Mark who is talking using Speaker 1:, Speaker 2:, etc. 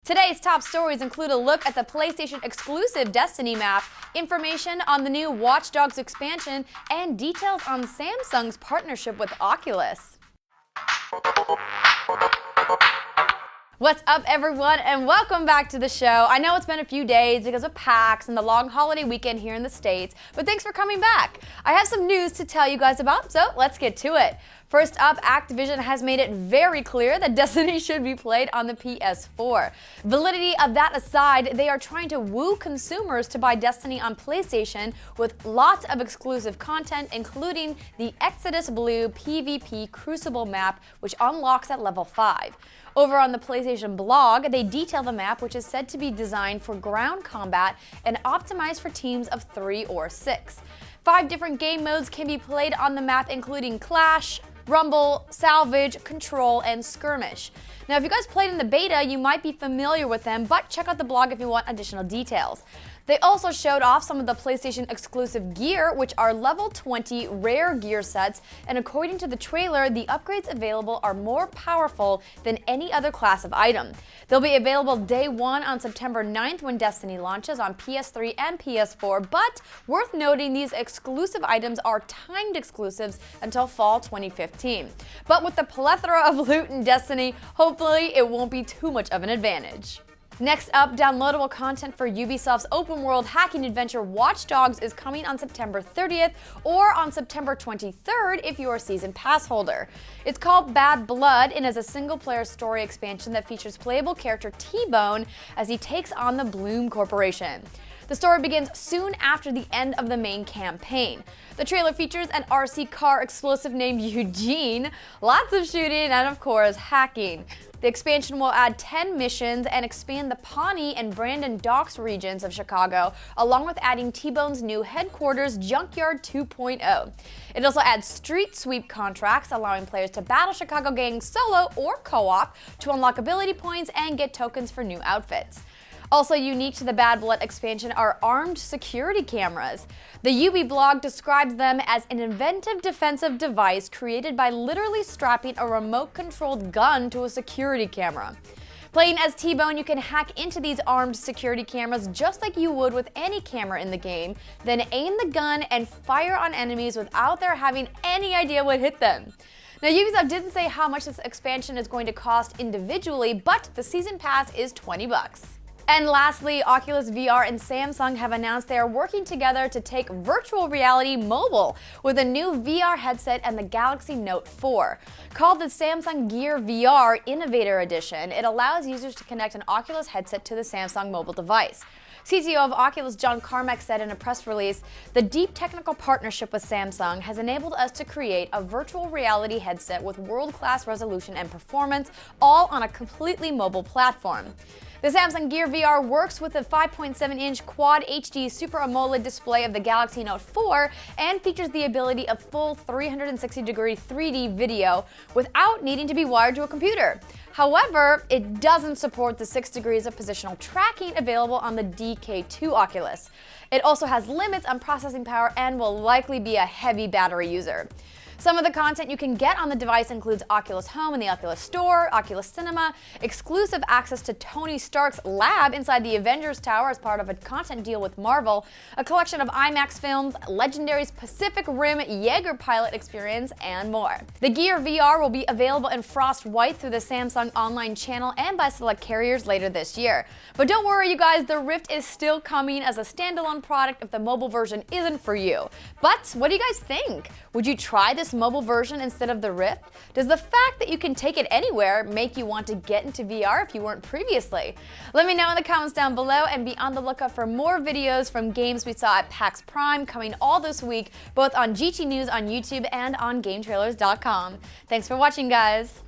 Speaker 1: Today's top stories include a look at the PlayStation exclusive Destiny map, information on the new Watch Dogs expansion, and details on Samsung's partnership with Oculus. What's up, everyone, and welcome back to the show. I know it's been a few days because of PAX and the long holiday weekend here in the States, but thanks for coming back. I have some news to tell you guys about, so let's get to it. First up, Activision has made it very clear that Destiny should be played on the PS4. Validity of that aside, they are trying to woo consumers to buy Destiny on PlayStation with lots of exclusive content, including the Exodus Blue PvP Crucible map, which unlocks at level 5. Over on the PlayStation blog, they detail the map, which is said to be designed for ground combat and optimized for teams of 3 or 6. 5 different game modes can be played on the map, including Clash, Rumble, Salvage, Control, and Skirmish. Now, if you guys played in the beta, you might be familiar with them, but check out the blog if you want additional details. They also showed off some of the PlayStation exclusive gear, which are level 20 rare gear sets, and according to the trailer, the upgrades available are more powerful than any other class of item. They'll be available day 1 on September 9th when Destiny launches on PS3 and PS4, but worth noting these exclusive items are timed exclusives until fall 2015. But with the plethora of loot in Destiny, hopefully it won't be too much of an advantage. Next up, downloadable content for Ubisoft's open-world hacking adventure Watch Dogs is coming on September 30th or on September 23rd if you're a Season Pass holder. It's called Bad Blood and is a single-player story expansion that features playable character T-Bone as he takes on the Bloom Corporation. The story begins soon after the end of the main campaign. The trailer features an RC car explosive named Eugene, lots of shooting, and of course, hacking. The expansion will add 10 missions and expand the Pawnee and Brandon Docks regions of Chicago, along with adding T-Bone's new headquarters, Junkyard 2.0. It also adds street sweep contracts, allowing players to battle Chicago gangs solo or co-op to unlock ability points and get tokens for new outfits. Also unique to the Bad Blood expansion are armed security cameras. The Ubi blog describes them as an inventive defensive device created by literally strapping a remote-controlled gun to a security camera. Playing as T-Bone, you can hack into these armed security cameras just like you would with any camera in the game, then aim the gun and fire on enemies without their having any idea what hit them. Now, Ubisoft didn't say how much this expansion is going to cost individually, but the season pass is $20. And lastly, Oculus VR and Samsung have announced they are working together to take virtual reality mobile with a new VR headset and the Galaxy Note 4. Called the Samsung Gear VR Innovator Edition, it allows users to connect an Oculus headset to the Samsung mobile device. CTO of Oculus John Carmack said in a press release, "The deep technical partnership with Samsung has enabled us to create a virtual reality headset with world-class resolution and performance, all on a completely mobile platform." The Samsung Gear VR works with a 5.7-inch Quad HD Super AMOLED display of the Galaxy Note 4 and features the ability of full 360-degree 3D video without needing to be wired to a computer. However, it doesn't support the 6 degrees of positional tracking available on the DK2 Oculus. It also has limits on processing power and will likely be a heavy battery user. Some of the content you can get on the device includes Oculus Home and the Oculus Store, Oculus Cinema, exclusive access to Tony Stark's lab inside the Avengers Tower as part of a content deal with Marvel, a collection of IMAX films, Legendary's Pacific Rim Jaeger pilot experience, and more. The Gear VR will be available in Frost White through the Samsung online channel and by select carriers later this year. But don't worry, you guys, the Rift is still coming as a standalone product if the mobile version isn't for you. But what do you guys think? Would you try this mobile version instead of the Rift? Does the fact that you can take it anywhere make you want to get into VR if you weren't previously? Let me know in the comments down below, and be on the lookout for more videos from games we saw at PAX Prime coming all this week, both on GT News on YouTube and on GameTrailers.com. Thanks for watching, guys.